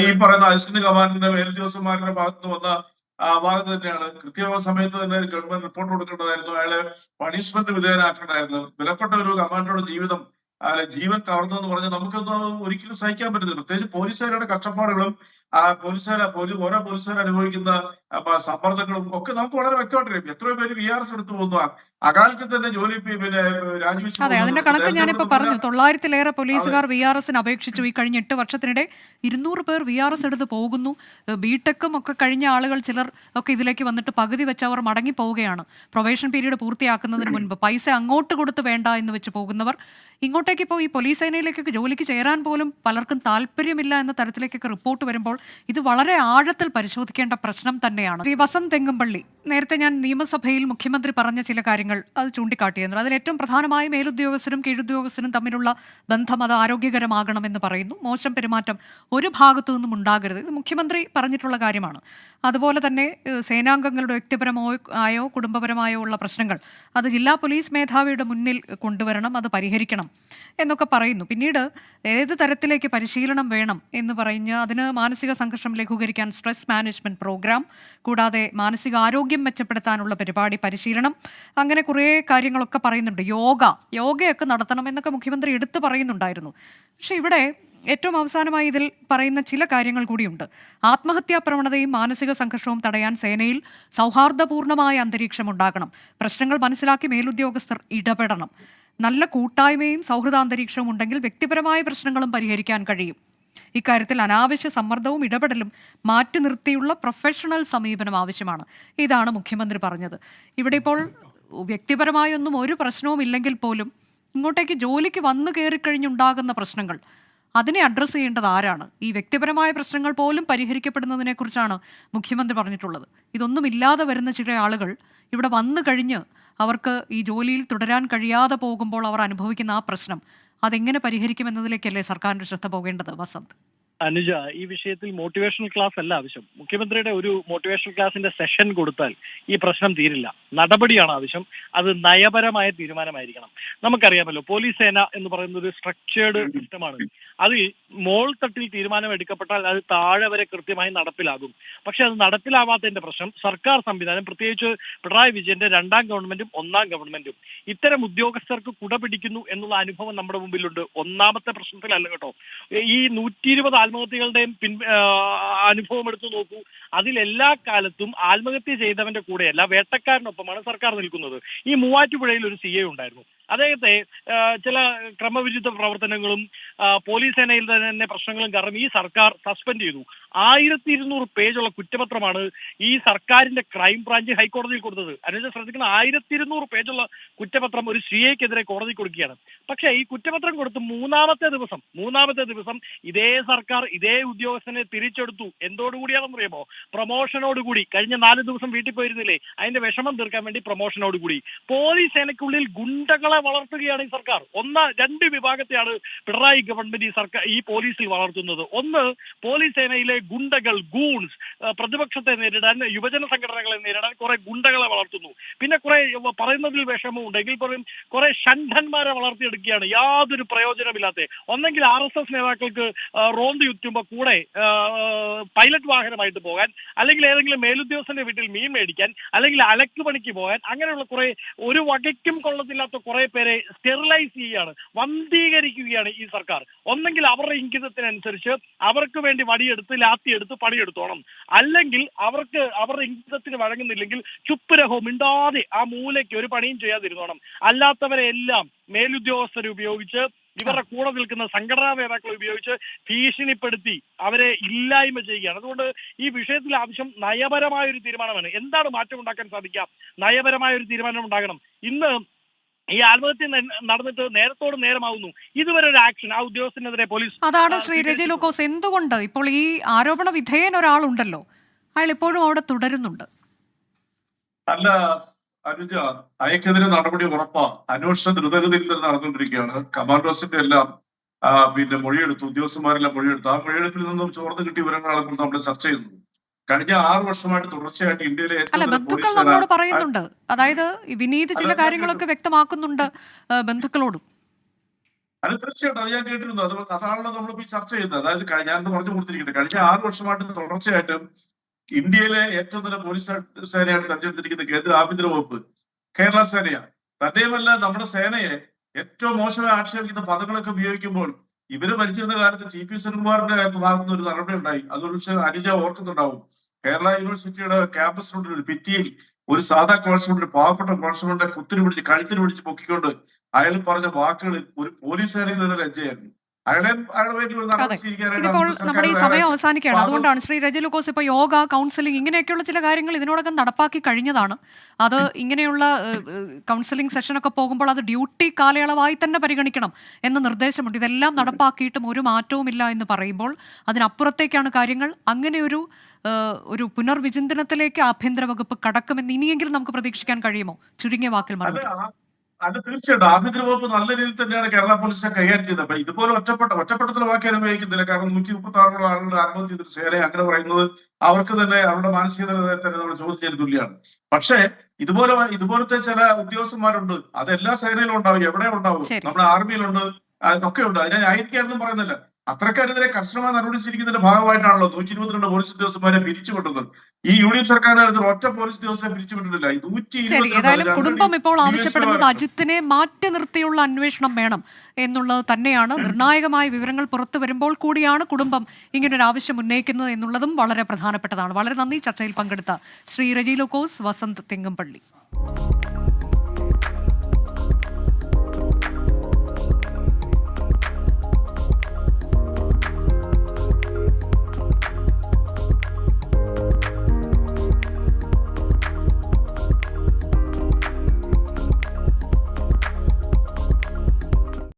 ഈ പറയുന്ന അസിസ്റ്റന്റ് കമാൻഡറിന്റെ മേലുദ്യോഗസ്ഥന്മാരുടെ ഭാഗത്ത് വന്ന ഭാഗത്ത് തന്നെയാണ്. സമയത്ത് തന്നെ ഗവൺമെന്റ് റിപ്പോർട്ട് കൊടുക്കേണ്ടതായിരുന്നു. അയാളെ പണിഷ്മെന്റ് വിധേയനാക്കേണ്ടതായിരുന്നു. വിലപ്പെട്ട ഒരു കമാൻഡറുടെ ജീവിതം, ജീവൻ കവർന്നു എന്ന് പറഞ്ഞാൽ നമുക്കൊന്നും ഒരിക്കലും സഹിക്കാൻ പറ്റത്തില്ല. പ്രത്യേകിച്ച് പോലീസുകാരുടെ കഷ്ടപ്പാടുകളും ഓരോ പോലീസുകാർ അനുഭവിക്കുന്ന സമ്മർദ്ദങ്ങളും ഒക്കെ നമുക്ക് വളരെ വ്യക്തമായിട്ടറിയാം. എത്രയോ പേര് VRS എടുത്തു പോകുന്നു, അകാലത്തിൽ തന്നെ ജോലി പിന്നെ രാജിവെച്ചു അതെ, അതിന്റെ കണക്ക് ഞാനിപ്പോ പറഞ്ഞു. 900-ലേറെ പോലീസുകാർ VRSന് അപേക്ഷിച്ചു. ഈ കഴിഞ്ഞ 8 വർഷത്തിനിടെ 200 പേർ VRS എടുത്ത് പോകുന്നു. ബിടെക്കും ഒക്കെ കഴിഞ്ഞ ആളുകൾ ചിലർ ഒക്കെ ഇതിലേക്ക് വന്നിട്ട് പകുതി വെച്ച് അവർ മടങ്ങി പോവുകയാണ്. പ്രൊബേഷൻ പീരീഡ് പൂർത്തിയാക്കുന്നതിന് മുൻപ് പൈസ അങ്ങോട്ട് കൊടുത്ത് വേണ്ട എന്ന് വെച്ച് പോകുന്നവർ ഇങ്ങോട്ടേക്ക് ഇപ്പോൾ ഈ പോലീസ് സേനയിലേക്കൊക്കെ ജോലിക്ക് ചേരാൻ പോലും പലർക്കും താല്പര്യമില്ല എന്ന തരത്തിലേക്കൊക്കെ റിപ്പോർട്ട് വരുമ്പോൾ ഇത് വളരെ ആഴത്തിൽ പരിശോധിക്കേണ്ട പ്രശ്നം തന്നെയാണ്. ശ്രീ വസന്ത് തെങ്ങുംപള്ളി, നേരത്തെ ഞാൻ നിയമസഭയിൽ മുഖ്യമന്ത്രി പറഞ്ഞ ചില കാര്യങ്ങൾ അത് ചൂണ്ടിക്കാട്ടിയിരുന്നു. അതിൽ ഏറ്റവും പ്രധാനമായി മേലുദ്യോഗസ്ഥരും കീഴുദ്യോഗസ്ഥരും തമ്മിലുള്ള ബന്ധം അത് ആരോഗ്യകരമാകണമെന്ന് പറയുന്നു. മോശം പെരുമാറ്റം ഒരു ഭാഗത്തു നിന്നും ഉണ്ടാകരുത്, ഇത് മുഖ്യമന്ത്രി പറഞ്ഞിട്ടുള്ള കാര്യമാണ്. അതുപോലെ തന്നെ സേനാംഗങ്ങളുടെ വ്യക്തിപരമായോ കുടുംബപരമായോ ഉള്ള പ്രശ്നങ്ങൾ അത് ജില്ലാ പോലീസ് മേധാവിയുടെ മുന്നിൽ കൊണ്ടുവരണം, അത് പരിഹരിക്കണം എന്നൊക്കെ പറയുന്നു. പിന്നീട് ഏത് തരത്തിലേക്ക് പരിശീലനം വേണം എന്ന് പറഞ്ഞ് അതിന് മാനസിക സംഘർഷം ലഘൂകരിക്കാൻ സ്ട്രെസ് മാനേജ്മെന്റ് പ്രോഗ്രാം, കൂടാതെ മാനസികാരോഗ്യം മെച്ചപ്പെടുത്താനുള്ള പരിപാടി, പരിശീലനം, അങ്ങനെ കുറേ കാര്യങ്ങളൊക്കെ പറയുന്നുണ്ട്. യോഗയൊക്കെ നടത്തണം എന്നൊക്കെ മുഖ്യമന്ത്രി എടുത്തു പറയുന്നുണ്ടായിരുന്നു. പക്ഷെ ഇവിടെ ഏറ്റവും അവസാനമായി ഇതിൽ പറയുന്ന ചില കാര്യങ്ങൾ കൂടിയുണ്ട്. ആത്മഹത്യാ പ്രവണതയും മാനസിക സംഘർഷവും തടയാൻ സേനയിൽ സൗഹാർദ്ദപൂർണമായ അന്തരീക്ഷം ഉണ്ടാകണം. പ്രശ്നങ്ങൾ മനസ്സിലാക്കി മേലുദ്യോഗസ്ഥർ ഇടപെടണം. നല്ല കൂട്ടായ്മയും സൗഹൃദാന്തരീക്ഷവും ഉണ്ടെങ്കിൽ വ്യക്തിപരമായ പ്രശ്നങ്ങളും പരിഹരിക്കാൻ കഴിയും. ഇക്കാര്യത്തിൽ അനാവശ്യ സമ്മർദ്ദവും ഇടപെടലും മാറ്റി നിർത്തിയുള്ള പ്രൊഫഷണൽ സമീപനം ആവശ്യമാണ്. ഇതാണ് മുഖ്യമന്ത്രി പറഞ്ഞത്. ഇവിടെ ഇപ്പോൾ വ്യക്തിപരമായൊന്നും ഒരു പ്രശ്നവും ഇല്ലെങ്കിൽ പോലും ഇങ്ങോട്ടേക്ക് ജോലിക്ക് വന്നു കയറിക്കഴിഞ്ഞുണ്ടാകുന്ന പ്രശ്നങ്ങൾ, അതിനെ അഡ്രസ്സ് ചെയ്യേണ്ടത് ആരാണ്? ഈ വ്യക്തിപരമായ പ്രശ്നങ്ങൾ പോലും പരിഹരിക്കപ്പെടുന്നതിനെ കുറിച്ചാണ് മുഖ്യമന്ത്രി പറഞ്ഞിട്ടുള്ളത്. ഇതൊന്നും ഇല്ലാതെ വരുന്ന ചില ആളുകൾ ഇവിടെ വന്നു കഴിഞ്ഞ് അവർക്ക് ഈ ജോലിയിൽ തുടരാൻ കഴിയാതെ പോകുമ്പോൾ അവർ അനുഭവിക്കുന്ന ആ പ്രശ്നം അതെങ്ങനെ പരിഹരിക്കുമെന്നതിലേക്കല്ലേ സർക്കാരിന്റെ ശ്രദ്ധ പോകേണ്ടത്? വസന്ത്, അനുജ, ഈ വിഷയത്തിൽ മോട്ടിവേഷണൽ ക്ലാസ് അല്ല ആവശ്യം. മുഖ്യമന്ത്രിയുടെ ഒരു മോട്ടിവേഷണൽ ക്ലാസിന്റെ സെഷൻ കൊടുത്താൽ ഈ പ്രശ്നം തീരില്ല. നടപടിയാണ് ആവശ്യം. അത് നയപരമായ തീരുമാനമായിരിക്കണം. നമുക്കറിയാമല്ലോ, പോലീസ് സേന എന്ന് പറയുന്നത് ഒരു സ്ട്രക്ചേർഡ് സിസ്റ്റമാണ്. അത് മോൾ തട്ടിൽ തീരുമാനം എടുക്കപ്പെട്ടാൽ അത് താഴെ വരെ കൃത്യമായി നടപ്പിലാകും. പക്ഷെ അത് നടപ്പിലാവാത്തതിന്റെ പ്രശ്നം സർക്കാർ സംവിധാനം, പ്രത്യേകിച്ച് പിണറായി വിജയന്റെ 2ാം ഗവൺമെന്റും 1ാം ഗവൺമെന്റും ഇത്തരം ഉദ്യോഗസ്ഥർക്ക് കുട പിടിക്കുന്നു എന്നുള്ള അനുഭവം നമ്മുടെ മുമ്പിലുണ്ട്. ഒന്നാമത്തെ പ്രശ്നത്തിലല്ല കേട്ടോ. ഈ 120 ആത്മഹത്യകളുടെയും അനുഭവം എടുത്തു നോക്കൂ. അതിലെല്ലാ കാലത്തും ആത്മഹത്യ ചെയ്തവന്റെ കൂടെയല്ല, വേട്ടക്കാരനൊപ്പമാണ് സർക്കാർ നിൽക്കുന്നത്. ഈ മൂവാറ്റുപുഴയിൽ ഒരു CA ഉണ്ടായിരുന്നു. അദ്ദേഹത്തെ ചില ക്രമവിരുദ്ധ പ്രവർത്തനങ്ങളും പോലീസ് സേനയിൽ തന്നെ പ്രശ്നങ്ങളും കാരണം ഈ സർക്കാർ സസ്പെൻഡ് ചെയ്തു. 1200 പേജുള്ള കുറ്റപത്രമാണ് ഈ സർക്കാരിന്റെ ക്രൈം ബ്രാഞ്ച് ഹൈക്കോടതിയിൽ കൊടുത്തത്. അതിനെ ശ്രദ്ധിക്കുന്ന 1200 പേജുള്ള കുറ്റപത്രം ഒരു സിഐക്കെതിരെ കോടതി കൊടുക്കുകയാണ്. പക്ഷേ ഈ കുറ്റപത്രം കൊടുത്ത് മൂന്നാമത്തെ ദിവസം ഇതേ സർക്കാർ ഇതേ ഉദ്യോഗസ്ഥനെ തിരിച്ചെടുത്തു. എന്തോടുകൂടിയാണെന്നറിയാമോ? പ്രൊമോഷനോടുകൂടി. കഴിഞ്ഞ 4 ദിവസം വീട്ടിൽ പോയിരുന്നില്ലേ, അതിന്റെ വിഷമം തീർക്കാൻ വേണ്ടി പ്രൊമോഷനോടുകൂടി. പോലീസ് സേനയ്ക്കുള്ളിൽ ഗുണ്ടകളെ വളർത്തുകയാണ് ഈ സർക്കാർ. 2 വിഭാഗത്തെയാണ് പിണറായി ഗവൺമെന്റ് ഈ പോലീസിൽ വളർത്തുന്നത്. ഒന്ന്, പോലീസ് സേനയിലെ ഗുണ്ടകൾ, ഗൂൺസ്, പ്രതിപക്ഷത്തെ നേരിടാൻ, യുവജന സംഘടനകളെ നേരിടാൻ കുറെ ഗുണ്ടകളെ വളർത്തുന്നു. പിന്നെ കുറെ പറയുന്നതിൽ വിഷമമുണ്ടെങ്കിൽ പോലും കുറെ ഷണ്ഡന്മാരെ വളർത്തിയെടുക്കുകയാണ്, യാതൊരു പ്രയോജനമില്ലാത്ത. ഒന്നെങ്കിൽ RSS നേതാക്കൾക്ക് റോന്ത് ചുറ്റുമ്പോ കൂടെ പൈലറ്റ് വാഹനമായിട്ട് പോകാൻ, അല്ലെങ്കിൽ ഏതെങ്കിലും മേലുദ്യോഗസ്ഥന്റെ വീട്ടിൽ മീൻ മേടിക്കാൻ, അല്ലെങ്കിൽ അലക്ക് പണിക്ക് പോകാൻ, അങ്ങനെയുള്ള കുറെ ഒരു വകയ്ക്കും കൊള്ളത്തില്ലാത്ത കുറെ പേരെ സ്റ്റെറിലൈസ് ചെയ്യുകയാണ്, വന്ധീകരിക്കുകയാണ് ഈ സർക്കാർ. ഒന്നെങ്കിൽ അവരുടെ ഇംഗിതത്തിനനുസരിച്ച് അവർക്ക് വേണ്ടി വടിയെടുത്ത് ലാത്തിയെടുത്ത് പണിയെടുത്തോണം, അല്ലെങ്കിൽ അവരുടെ ഇംഗിതത്തിന് വഴങ്ങുന്നില്ലെങ്കിൽ ചുപ്പുരഹോ മിണ്ടാതെ ആ മൂലയ്ക്ക് ഒരു പണിയും ചെയ്യാതിരുന്നോണം. അല്ലാത്തവരെ എല്ലാം മേലുദ്യോഗസ്ഥരെ ഉപയോഗിച്ച്, ഇവരുടെ കൂടെ നിൽക്കുന്ന സംഘടനാ നേതാക്കളെ ഉപയോഗിച്ച് ഭീഷണിപ്പെടുത്തി അവരെ ഇല്ലായ്മ ചെയ്യുകയാണ്. അതുകൊണ്ട് ഈ വിഷയത്തിൽ ആവശ്യം നയപരമായ ഒരു തീരുമാനമാണ്. എന്താണ് മാറ്റം ഉണ്ടാക്കാൻ സാധിക്കുക? നയപരമായ ഒരു തീരുമാനം ഉണ്ടാകണം. ഇന്ന് ഈ ആത്മഹത്യ നടന്നിട്ട് നേരത്തോട് നേരമാവുന്നു, ഇതുവരെ ഒരു ആക്ഷൻ ആ ഉദ്യോഗസ്ഥനെതിരെ പോലീസ്. അതാണ് ശ്രീ രജി ലൂക്കോസ്, എന്തുകൊണ്ട് ഇപ്പോൾ ഈ ആരോപണ വിധേയൻ ഒരാളുണ്ടല്ലോ, അയാൾ ഇപ്പോഴും അവിടെ തുടരുന്നുണ്ട്? അല്ല അനുജ, അയക്കെതിരെ നടപടി ഉറപ്പാ. അന്വേഷണം ദ്രുതഗതിയിൽ തന്നെ നടന്നുകൊണ്ടിരിക്കുകയാണ്. കമാൻഡോസിന്റെ എല്ലാം പിന്നെ മൊഴിയെടുത്തു, ഉദ്യോഗസ്ഥന്മാരെല്ലാം മൊഴിയെടുത്തു. ആ മൊഴിയെടുപ്പിൽ നിന്നും ചോർന്നു കിട്ടിയ വിവരങ്ങളാണ് ഇപ്പോൾ നമ്മൾ ചർച്ച ചെയ്യുന്നത്. കഴിഞ്ഞ 6 വർഷമായിട്ട് തുടർച്ചയായിട്ട് ഇന്ത്യയിലെ ബന്ധുക്കൾ നമ്മളോട് പറയുന്നുണ്ട്, അതായത് വിനീത് ചില കാര്യങ്ങളൊക്കെ വ്യക്തമാക്കുന്നുണ്ട് ബന്ധുക്കളോടും. അത് തീർച്ചയായിട്ടും അത് ഞാൻ കേട്ടിരുന്നു. അതാണല്ലോ നമ്മളിപ്പോ ഈ ചർച്ച ചെയ്യുന്നത്. അതായത് ഞാൻ പറഞ്ഞു കൊടുത്തിരിക്കുന്നത്, കഴിഞ്ഞ 6 വർഷമായിട്ട് തുടർച്ചയായിട്ട് ഇന്ത്യയിലെ ഏറ്റവും നല്ല പോലീസ് സേനയായിട്ട് തെരഞ്ഞെടുത്തിരിക്കുന്ന കേന്ദ്ര ആഭ്യന്തര വകുപ്പ് കേരള സേനയാണ്. തന്നെയുമല്ല, നമ്മുടെ സേനയെ ഏറ്റവും മോശമായി ആക്ഷേപിക്കുന്ന പദങ്ങളൊക്കെ ഉപയോഗിക്കുമ്പോൾ ഇവര് ഭരിച്ചിരുന്ന കാലത്ത് TP സെൻകുമാറിന്റെ ഭാഗത്തുനിന്ന് ഒരു നടപടി ഉണ്ടായി. അതൊരു പക്ഷേ അനുജ ഓർക്കുന്നുണ്ടാവും. കേരള യൂണിവേഴ്സിറ്റിയുടെ ക്യാമ്പസിനുള്ളിൽ ഒരു ഭിത്തിയിൽ ഒരു സാധാ കോൺസ്റ്റബിൾ, ഒരു പാവപ്പെട്ട കോൺസ്റ്റബിളിന്റെ കുത്തിന് പിടിച്ച് കഴുത്തിന് പിടിച്ച് പൊക്കിക്കൊണ്ട് അയാൾ പറഞ്ഞ വാക്കുകൾ ഒരു പോലീസ് സേനയിൽ നിന്ന് ലജ്ജയായിരുന്നു. ഇതിപ്പോൾ നമ്മുടെ ഈ സമയം അവസാനിക്കുകയാണ്. അതുകൊണ്ടാണ് ശ്രീ രജി ലൂക്കോസ്, ഇപ്പോൾ യോഗ, കൗൺസിലിംഗ്, ഇങ്ങനെയൊക്കെയുള്ള ചില കാര്യങ്ങൾ ഇതിനോടകം നടപ്പാക്കി കഴിഞ്ഞതാണ്. അത് ഇങ്ങനെയുള്ള കൗൺസിലിംഗ് സെഷനൊക്കെ പോകുമ്പോൾ അത് ഡ്യൂട്ടി കാലയളവായി തന്നെ പരിഗണിക്കണം എന്ന നിർദ്ദേശമുണ്ട്. ഇതെല്ലാം നടപ്പാക്കിയിട്ടും ഒരു മാറ്റവുമില്ല എന്ന് പറയുമ്പോൾ അതിനപ്പുറത്തേക്കാണ് കാര്യങ്ങൾ. അങ്ങനെ ഒരു പുനർവിചിന്തനത്തിലേക്ക് ആഭ്യന്തര വകുപ്പ് കടക്കുമെന്ന് ഇനിയെങ്കിലും നമുക്ക് പ്രതീക്ഷിക്കാൻ കഴിയുമോ? ചുരുങ്ങിയ വാക്കിൽ മറുപടി. അത് തീർച്ചയായിട്ടും ആഭ്യന്തര വകുപ്പ് നല്ല രീതിയിൽ തന്നെയാണ് കേരള പോലീസിനെ കൈകാര്യം ചെയ്യുന്നത്. അപ്പൊ ഇതുപോലെ ഒറ്റപ്പെട്ട വാക്കിയാൽ ഉപയോഗിക്കുന്നില്ല. കാരണം 136 ആളുകൾ ആത്മഹത്യ ചെയ്തിട്ട് സേന അങ്ങനെ പറയുന്നത് അവർക്ക് തന്നെ അവരുടെ മാനസികത തന്നെ നമ്മൾ ചോദ്യം ചെയ്യാൻ തുല്യമാണ്. പക്ഷേ ഇതുപോലത്തെ ചില ഉദ്യോഗസ്ഥന്മാരുണ്ട്. അത് എല്ലാ സേനയിലും ഉണ്ടാവും, എവിടെ ഉണ്ടാവും, നമ്മുടെ ആർമിയിലുണ്ട്, ഒക്കെ ഉണ്ട്. അതിനെ ന്യായീകരിക്കാനൊന്നും പറയുന്നില്ല. അത്രക്കാരെതിരെ കർശനമായ നടപടി സ്വീകരിക്കുന്നതിന്റെ ഭാഗമായിട്ടാണല്ലോ 122 പോലീസ് ഉദ്യോഗസ്ഥന്മാരെ പിരിച്ചുവിട്ടത്. ഈ UDF സർക്കാരിനകത്ത് ഒറ്റ പോലീസ് ഉദ്യോഗസ്ഥരെ പിരിച്ചുവിട്ടിട്ടില്ല. ഏതായാലും കുടുംബം ഇപ്പോൾ ആവശ്യപ്പെടുന്നത് അജിത്തിനെ മാറ്റി നിർത്തിയുള്ള അന്വേഷണം വേണം എന്നുള്ളത് തന്നെയാണ്. നിർണായകമായ വിവരങ്ങൾ പുറത്തു വരുമ്പോൾ കൂടിയാണ് കുടുംബം ഇങ്ങനൊരു ആവശ്യം ഉന്നയിക്കുന്നത് എന്നുള്ളതും വളരെ പ്രധാനപ്പെട്ടതാണ്. വളരെ നന്ദി ചർച്ചയിൽ പങ്കെടുത്ത ശ്രീ രജി ലൂക്കോസ്, വസന്ത് തെങ്ങുംപള്ളി.